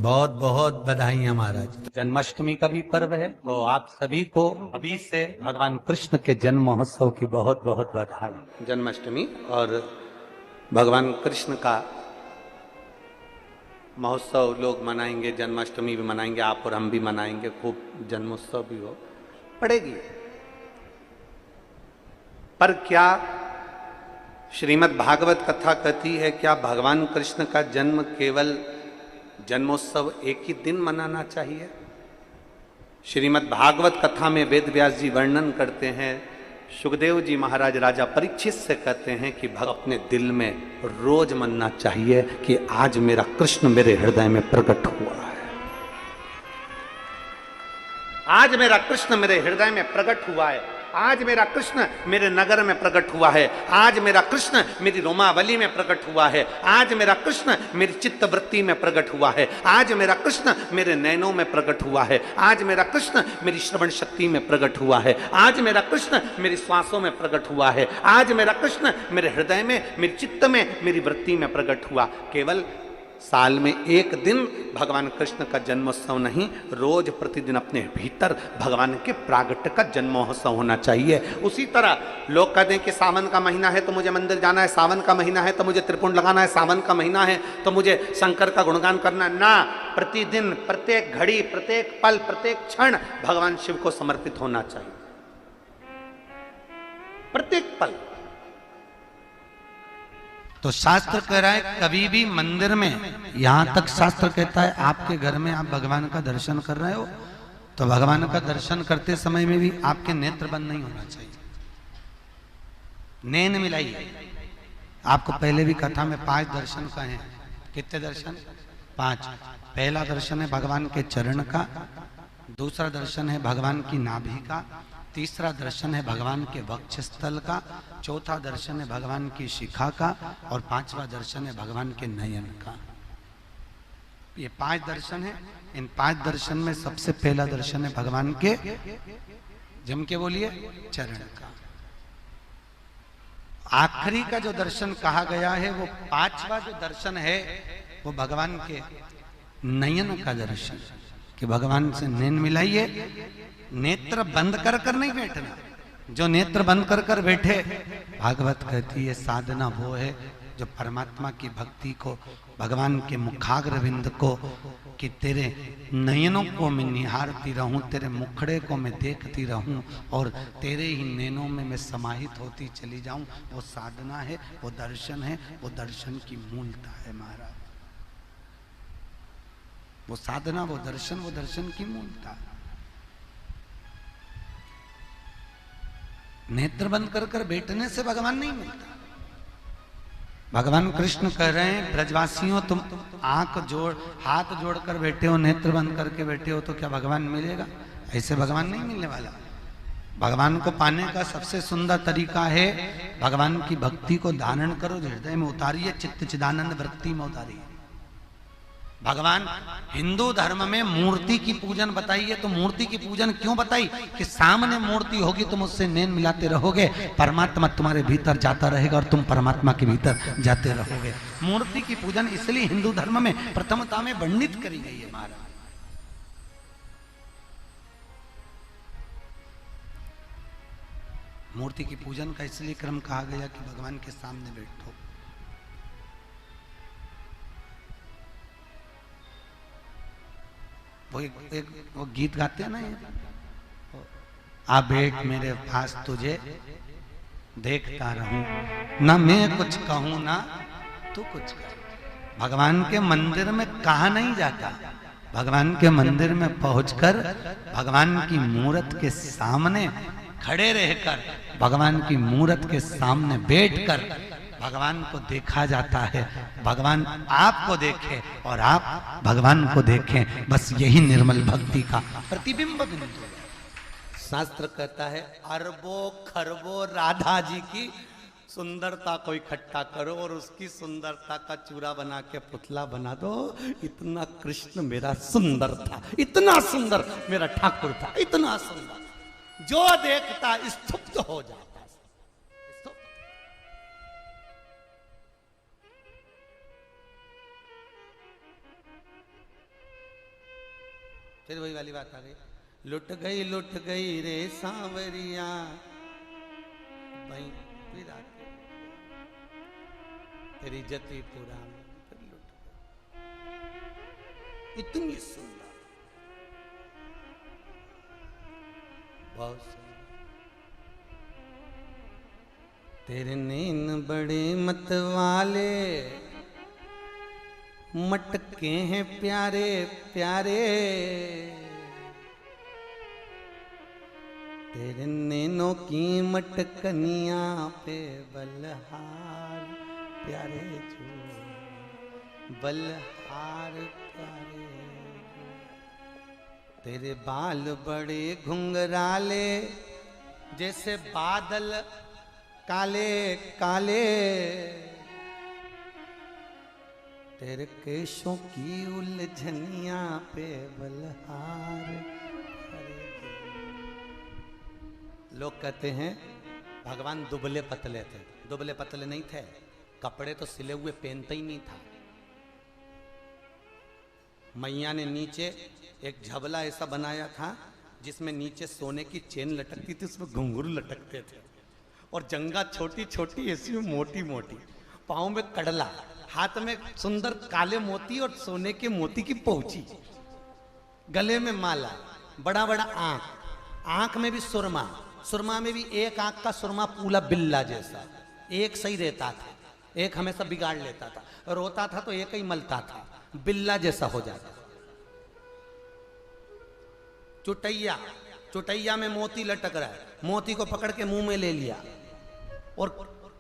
बहुत बहुत बधाइयां महाराज। जन्माष्टमी का भी पर्व है, तो आप सभी को अभी से भगवान कृष्ण के जन्म महोत्सव की बहुत बहुत बधाई। जन्माष्टमी और भगवान कृष्ण का महोत्सव लोग मनाएंगे, जन्माष्टमी भी मनाएंगे, आप और हम भी मनाएंगे, खूब जन्मोत्सव भी हो पड़ेगी। पर क्या श्रीमद् भागवत कथा कहती है, क्या भगवान कृष्ण का जन्म केवल जन्मोत्सव एक ही दिन मनाना चाहिए? श्रीमद् भागवत कथा में वेद व्यास जी वर्णन करते हैं, सुखदेव जी महाराज राजा परीक्षित से कहते हैं कि भक्त अपने दिल में रोज मनना चाहिए कि आज मेरा कृष्ण मेरे हृदय में प्रकट हुआ है, आज मेरा कृष्ण मेरे हृदय में प्रकट हुआ है, आज मेरा कृष्ण मेरे नगर में प्रकट हुआ है, आज मेरा कृष्ण मेरी रोमावली में प्रकट हुआ है, आज मेरा कृष्ण मेरी चित्तवृत्ति में प्रकट हुआ है, आज मेरा कृष्ण मेरे नैनों में प्रकट हुआ है, आज मेरा कृष्ण मेरी श्रवण शक्ति में प्रकट हुआ है, आज मेरा कृष्ण मेरी श्वासों में प्रकट हुआ है, आज मेरा कृष्ण मेरे हृदय में, मेरी चित्त में, मेरी वृत्ति में प्रकट हुआ। केवल साल में एक दिन भगवान कृष्ण का जन्मोत्सव नहीं, रोज प्रतिदिन अपने भीतर भगवान के प्रागट्य का जन्मोत्सव होना चाहिए। उसी तरह लोग कहते हैं कि सावन का महीना है तो मुझे मंदिर जाना है, सावन का महीना है तो मुझे त्रिपुंड लगाना है, सावन का महीना है तो मुझे शंकर का गुणगान करना ना। प्रतिदिन, प्रत्येक घड़ी, प्रत्येक पल, प्रत्येक क्षण भगवान शिव को समर्पित होना चाहिए, प्रत्येक पल। तो शास्त्र कह रहा है कभी भी मंदिर में, यहां तक शास्त्र कहता है आपके घर में आप भगवान का दर्शन कर रहे हो तो भगवान का दर्शन करते समय में भी आपके नेत्र बंद नहीं होना चाहिए, नैन मिलाइए। आपको पहले भी कथा में 5 दर्शन कहे। कितने दर्शन? 5। पहला दर्शन है भगवान के चरण का, दूसरा दर्शन है भगवान की नाभि का, तीसरा दर्शन है भगवान के वक्षस्थल का, चौथा दर्शन है भगवान की शिखा का और 5वां दर्शन है भगवान के नयन का। ये 5 दर्शन है। इन 5 दर्शन में सबसे पहला दर्शन है भगवान के, जम के बोलिए, चरण का। आखिरी का जो दर्शन कहा गया है वो 5वां जो दर्शन है वो भगवान के नयन का दर्शन, कि भगवान से नैन मिलाइए। नेत्र बंद कर कर नहीं बैठना। जो नेत्र बंद कर कर बैठे, भागवत कहती है साधना वो है जो परमात्मा की भक्ति को, भगवान के मुखाग्रविंद को, कि तेरे नयनों को मैं निहारती रहूं, तेरे मुखड़े को मैं देखती रहूं और तेरे ही नैनों में मैं समाहित होती चली जाऊं, वो साधना है, वो दर्शन है, वो दर्शन की मूलता है महाराज। वो साधना, वो दर्शन की मूलता है। नेत्र बंद कर कर बैठने से भगवान नहीं मिलता। भगवान कृष्ण कह रहे हैं ब्रजवासियों, तुम हाथ जोड़कर बैठे हो, नेत्र बंद करके बैठे हो, तो क्या भगवान मिलेगा? ऐसे भगवान नहीं मिलने वाला। भगवान को पाने का सबसे सुंदर तरीका है, भगवान की भक्ति को धारण करो, हृदय में उतारिए, चित्त चिदानंद वृत्ति में उतारिए। भगवान हिंदू धर्म में मूर्ति की पूजन बताइए, तो मूर्ति की पूजन क्यों बताई? कि सामने मूर्ति होगी, तुम उससे नैन मिलाते रहोगे, परमात्मा तुम्हारे भीतर जाता रहेगा और तुम परमात्मा के भीतर जाते रहोगे। मूर्ति की पूजन इसलिए हिंदू धर्म में प्रथमता में वर्णित करी गई है महाराज। मूर्ति की पूजन का इसलिए क्रम कहा गया कि भगवान के सामने बैठो। वो गीत गाते हैं ना, आ बैठ मेरे पास तुझे देखता रहूं, ना मैं कुछ कहूं ना तू कुछ कह। भगवान के मंदिर में कहा नहीं जाता, भगवान के मंदिर में पहुंचकर भगवान की मूरत के सामने खड़े रहकर, भगवान की मूरत के सामने बैठकर भगवान को देखा जाता है। भगवान आपको देखे और आप भगवान को देखें, बस यही निर्मल भक्ति का प्रतिबिंब बिंदु है। शास्त्र कहता है अरबों खरबों राधा जी की सुंदरता को इकट्ठा करो और उसकी सुंदरता का चूरा बना के पुतला बना दो। इतना कृष्ण मेरा सुंदर था, इतना सुंदर मेरा ठाकुर था, इतना सुंदर, जो देखता स्तुप्त हो जाता। फिर वही वाली बात आ गई, लुट गई रे सांवरिया भाई, फिर आके तेरी जती पुरानी फिर लुट गई। इतनी सुंदर, बहुत सुंदर। तेरे नैन बड़े मतवाले, मटके हैं प्यारे प्यारे, तेरे नैनों की मटकनिया पे बलहार प्यारे जो, बलहार प्यारे जो। तेरे बाल बड़े घुंघराले, जैसे बादल काले काले, तेरे केशों की उलझनिया पे बलहार। लोग कहते हैं भगवान दुबले पतले थे, दुबले पतले नहीं थे, कपड़े तो सिले हुए पहनते ही नहीं था। मैया ने नीचे एक झबला ऐसा बनाया था जिसमें नीचे सोने की चेन लटकती थी, उसमें घुंघरू लटकते थे, और जंगा छोटी छोटी ऐसी मोटी मोटी, पाँव में कड़ला, हाथ में सुंदर काले मोती और सोने के मोती की पहुंची, गले में माला, बड़ा बड़ा आंख, आंख में भी सुरमा, सुरमा में भी एक आंख का सुरमा पूरा बिल्ला जैसा, एक सही रहता था, एक हमेशा बिगाड़ लेता था, रोता था तो एक ही मलता था, बिल्ला जैसा हो जाता। चुटैया, चुटैया में मोती लटक रहा है, मोती को पकड़ के मुंह में ले लिया, और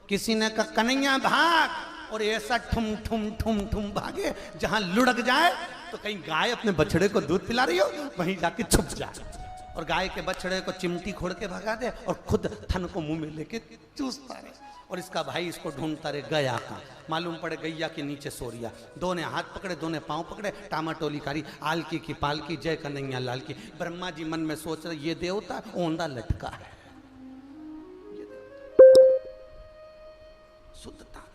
किसी ने कहा कन्हैया भाग, और ऐसा ठुम ठुम ठुम ठुम भागे, जहां लुढ़क जाए तो कहीं गाय अपने बछड़े को दूध पिला रही हो वहीं जाके छुप जाए, और गाय के बछड़े को चिमटी खोड़ के भगा दे और खुद थन को मुंह में लेके चूसता रहे, और इसका भाई इसको ढूंढता रहे गया का, मालूम पड़े गैया के नीचे सोरिया, दो ने हाथ पकड़े, दो ने पांव पकड़े, टामाटोली कारी, आलकी की पालकी, जय कन्हैया लाल की। ब्रह्मा जी मन में सोच रहे ये देवता ओंधा लटका है, शुद्धता नहीं।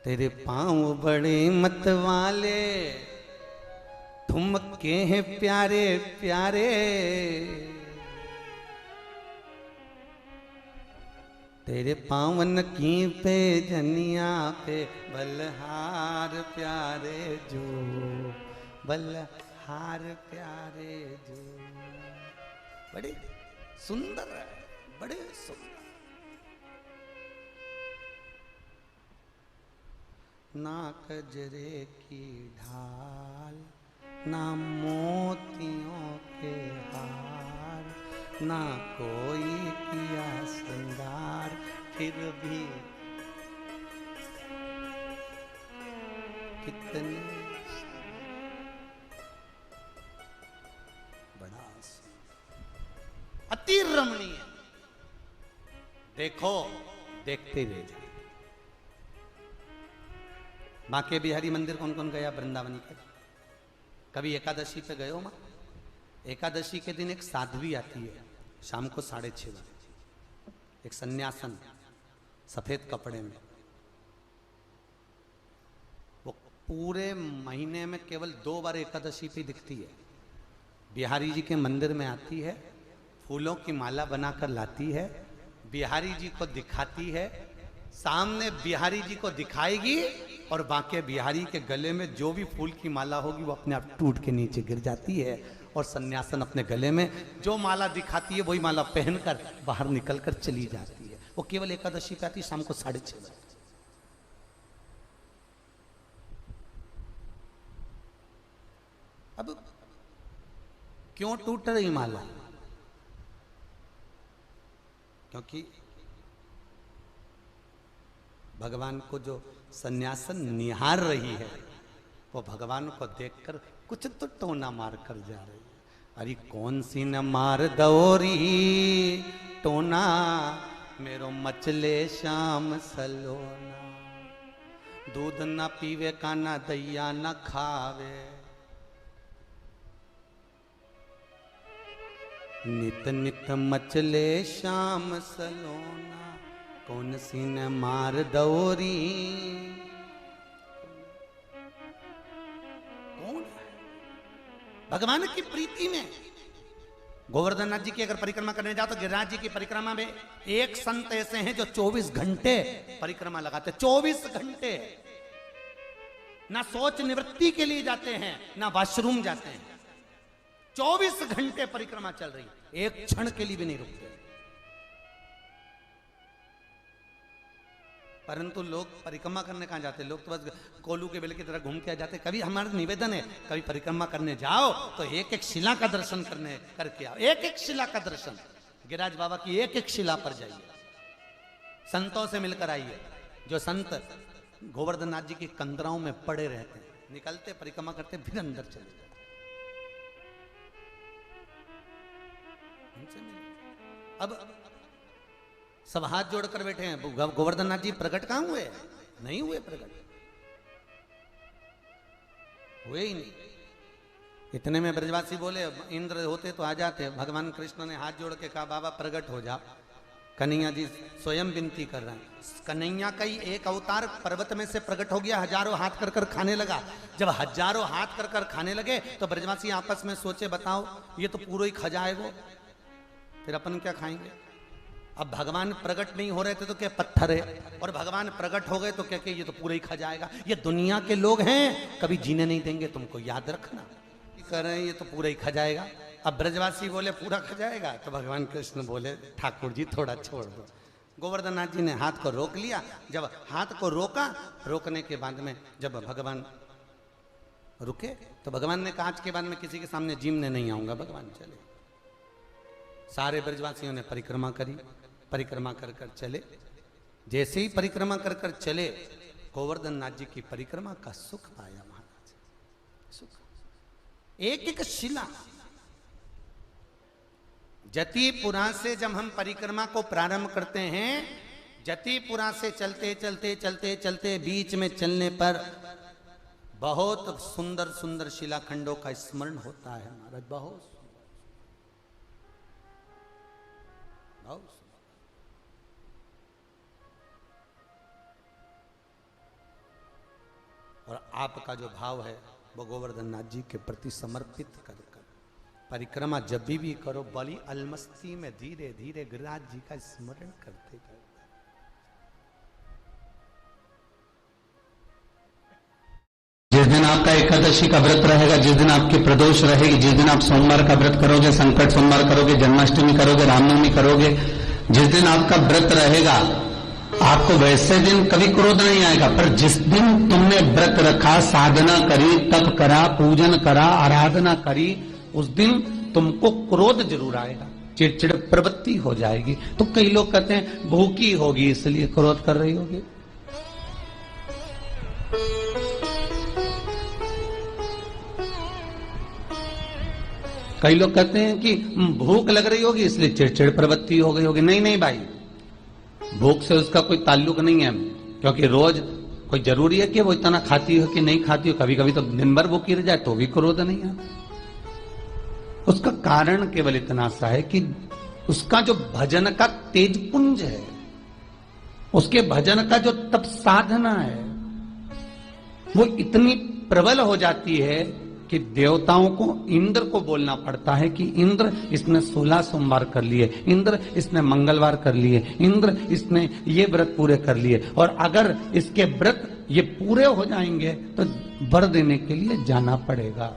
तेरे पांव बड़े मतवाले, ठुमके हैं प्यारे प्यारे, तेरे पावन की पे जनिया पे बलहार प्यारे जो, बलहार प्यारे जो। बड़े सुंदर है, बड़े सुंदर। ना कजरे की ढाल, ना मोतियों के हार, ना कोई किया श्रृंगार, फिर भी कितने बड़ा अति रमणीय। देखो देखते रह जाए। बांके बिहारी मंदिर कौन कौन गया वृंदावन के? कभी एकादशी पे गए हो माँ? एकादशी के दिन एक साध्वी आती है शाम को 6:30 बजे, एक सन्यासन सफेद कपड़े में। वो पूरे महीने में केवल 2 बार एकादशी पे दिखती है। बिहारी जी के मंदिर में आती है, फूलों की माला बनाकर लाती है, बिहारी जी को दिखाती है, सामने बिहारी जी को दिखाएगी और बांके बिहारी के गले में जो भी फूल की माला होगी वो अपने आप टूट के नीचे गिर जाती है, और सन्यासन अपने गले में जो माला दिखाती है वही माला पहनकर बाहर निकलकर चली जाती है। वो केवल एकादशी पे आती है शाम को 6:30 बजे। अब क्यों टूट रही माला? क्योंकि भगवान को जो सन्यासन निहार रही है वो भगवान को देखकर कुछ तो टोना मार कर जा रही है। अरे कौन सी न मार दौरी टोना, मेरो मचले शाम सलोना, दूध न पीवे काना दैया न खावे, नित नित मचले शाम सलोना, कौन सी न मार दौरी। भगवान की प्रीति में। गोवर्धन नाथ जी की अगर परिक्रमा करने जाओ तो गिरिराज जी की परिक्रमा में एक संत ऐसे हैं जो 24 घंटे परिक्रमा लगाते, 24 घंटे। ना सोच निवृत्ति के लिए जाते हैं, ना वॉशरूम जाते हैं, 24 घंटे परिक्रमा चल रही, एक क्षण के लिए भी नहीं रुकते। परंतु लोग परिक्रमा करने कहां जाते हैं? लोग तो बस कोलू के बेल की तरह घूम के आ जाते। कभी हमारा निवेदन है, कभी परिक्रमा करने जाओ तो एक एक शिला का दर्शन करके आओ, एक एक शिला का दर्शन। गिरिराज बाबा की एक एक शिला पर जाइए, संतों से मिलकर आइए। जो संत गोवर्धन नाथ जी की कंदराओं में पड़े रहते हैं, निकलते परिक्रमा करते फिर अंदर चले जाते। अब सब हाथ जोड़कर बैठे हैं। गोवर्धन नाथ जी प्रकट कहां हुए? नहीं हुए प्रकट, हुए ही नहीं। इतने में ब्रजवासी बोले इंद्र होते तो आ जाते। भगवान कृष्ण ने हाथ जोड़ के कहा बाबा प्रकट हो जा। कन्हैया जी स्वयं विनती कर रहे हैं। कन्हैया का ही एक अवतार पर्वत में से प्रकट हो गया, हजारों हाथ कर कर खाने लगा। जब हजारों हाथ कर कर खाने लगे तो ब्रजवासी आपस में सोचे बताओ ये तो पूरा ही खा जाए वो, फिर अपन क्या खाएंगे। अब भगवान प्रकट नहीं हो रहे थे तो क्या पत्थर है, और भगवान प्रकट हो गए तो क्या ये तो पूरा ही खा जाएगा। ये दुनिया के लोग हैं, कभी जीने नहीं देंगे तुमको, याद रखना। कह रहे हैं ये तो पूरा ही खा जाएगा। अब ब्रजवासी बोले पूरा खा जाएगा, तो भगवान कृष्ण बोले ठाकुर जी थोड़ा छोड़ दो। गोवर्धन नाथ जी ने हाथ को रोक लिया। जब हाथ को रोका, रोकने के बाद में जब भगवान रुके तो भगवान ने कहा आज के बाद में किसी के सामने जीमने नहीं आऊंगा। भगवान चले। सारे ब्रजवासियों ने परिक्रमा करी, परिक्रमा कर कर चले। जैसे ही परिक्रमा कर कर चले, गोवर्धन नाथ जी की परिक्रमा का सुख पाया महाराज, सुख। एक एक शिला। जतिपुरा से जब हम परिक्रमा को प्रारंभ करते हैं, जतिपुरा से चलते चलते चलते चलते बीच में चलने पर बहुत सुंदर सुंदर शिलाखंडों का स्मरण होता है महाराज। बहुत बहुत और आपका जो भाव है वो गोवर्धन नाथ जी के प्रति समर्पित कर कर परिक्रमा जब भी करो, बड़ी अलमस्ती में धीरे धीरे गिरिराज जी का स्मरण करते करते। जिस दिन आपका एकादशी का व्रत रहेगा, जिस दिन आपकी प्रदोष रहेगी, जिस दिन आप सोमवार का व्रत करोगे, संकट सोमवार करोगे, जन्माष्टमी करोगे, रामनवमी करोगे, जिस दिन आपका व्रत रहेगा आपको वैसे दिन कभी क्रोध नहीं आएगा। पर जिस दिन तुमने व्रत रखा, साधना करी, तप करा, पूजन करा, आराधना करी, उस दिन तुमको क्रोध जरूर आएगा, चिड़चिड़ प्रवृत्ति हो जाएगी। तो कई लोग कहते हैं भूखी होगी इसलिए क्रोध कर रही होगी। कई लोग कहते हैं कि भूख लग रही होगी इसलिए चिड़चिड़ प्रवृत्ति हो गई होगी। नहीं नहीं भाई, भूख से उसका कोई ताल्लुक नहीं है, क्योंकि रोज कोई जरूरी है कि वो इतना खाती हो कि नहीं खाती हो। कभी कभी तो दिन भर भूखी रह जाए तो भी क्रोध नहीं है। उसका कारण केवल इतना सा है कि उसका जो भजन का तेज पुंज है, उसके भजन का जो तप साधना है, वो इतनी प्रबल हो जाती है कि देवताओं को, इंद्र को बोलना पड़ता है कि इंद्र इसने 16 सोमवार कर लिए, इंद्र इसने मंगलवार कर लिए, इंद्र इसने ये व्रत पूरे कर लिए, और अगर इसके व्रत ये पूरे हो जाएंगे तो वर देने के लिए जाना पड़ेगा।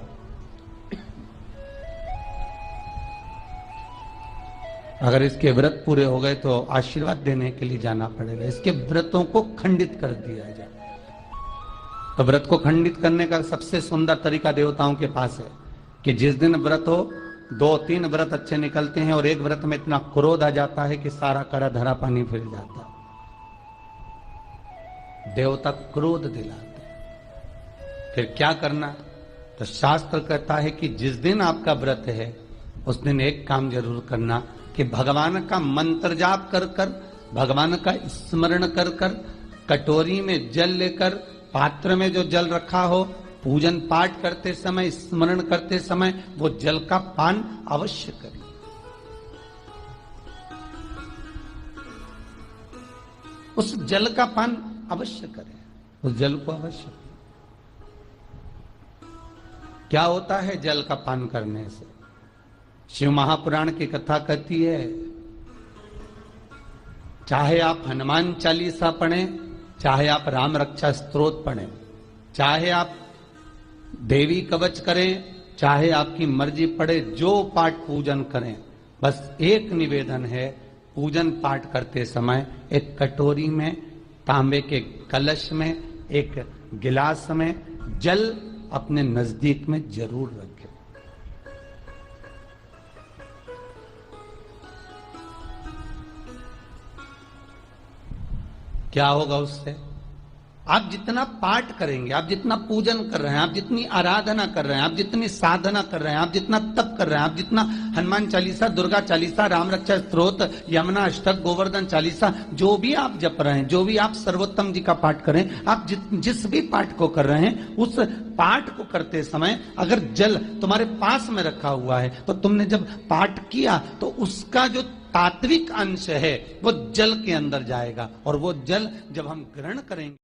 अगर इसके व्रत पूरे हो गए तो आशीर्वाद देने के लिए जाना पड़ेगा। इसके व्रतों को खंडित कर दिया जाए। तो व्रत को खंडित करने का सबसे सुंदर तरीका देवताओं के पास है कि जिस दिन व्रत हो, 2-3 व्रत अच्छे निकलते हैं और एक व्रत में इतना क्रोध आ जाता है कि सारा करा धरा पानी फिर जाता है। देवता क्रोध दिलाते हैं। फिर क्या करना? तो शास्त्र कहता है कि जिस दिन आपका व्रत है उस दिन एक काम जरूर करना कि भगवान का मंत्र जाप कर कर, भगवान का स्मरण कर कर, कटोरी में जल लेकर, पात्र में जो जल रखा हो, पूजन पाठ करते समय, स्मरण करते समय वो जल का पान अवश्य करें। उस जल का पान अवश्य करें, उस जल को अवश्य। क्या होता है जल का पान करने से? शिव महापुराण की कथा कहती है, चाहे आप हनुमान चालीसा पढ़ें, चाहे आप राम रक्षा स्तोत्र पढ़ें, चाहे आप देवी कवच करें, चाहे आपकी मर्जी पड़े, जो पाठ पूजन करें, बस एक निवेदन है, पूजन पाठ करते समय एक कटोरी में, तांबे के कलश में, एक गिलास में जल अपने नजदीक में जरूर रखें। क्या होगा उससे? आप जितना पाठ करेंगे, आप जितना पूजन कर रहे हैं, आप जितनी आराधना कर रहे हैं, आप जितनी साधना कर रहे हैं, आप जितना तप कर रहे हैं, आप जितना हनुमान चालीसा, दुर्गा चालीसा, राम रक्षा स्तोत्र, यमुना अष्टक, गोवर्धन चालीसा, जो भी आप जप रहे हैं, जो भी आप सर्वोत्तम जी का पाठ करें, आप जिस भी पाठ को कर रहे हैं, उस पाठ को करते समय अगर जल तुम्हारे पास में रखा हुआ है, तो तुमने जब पाठ किया तो उसका जो तात्विक अंश है वो जल के अंदर जाएगा, और वो जल जब हम ग्रहण करेंगे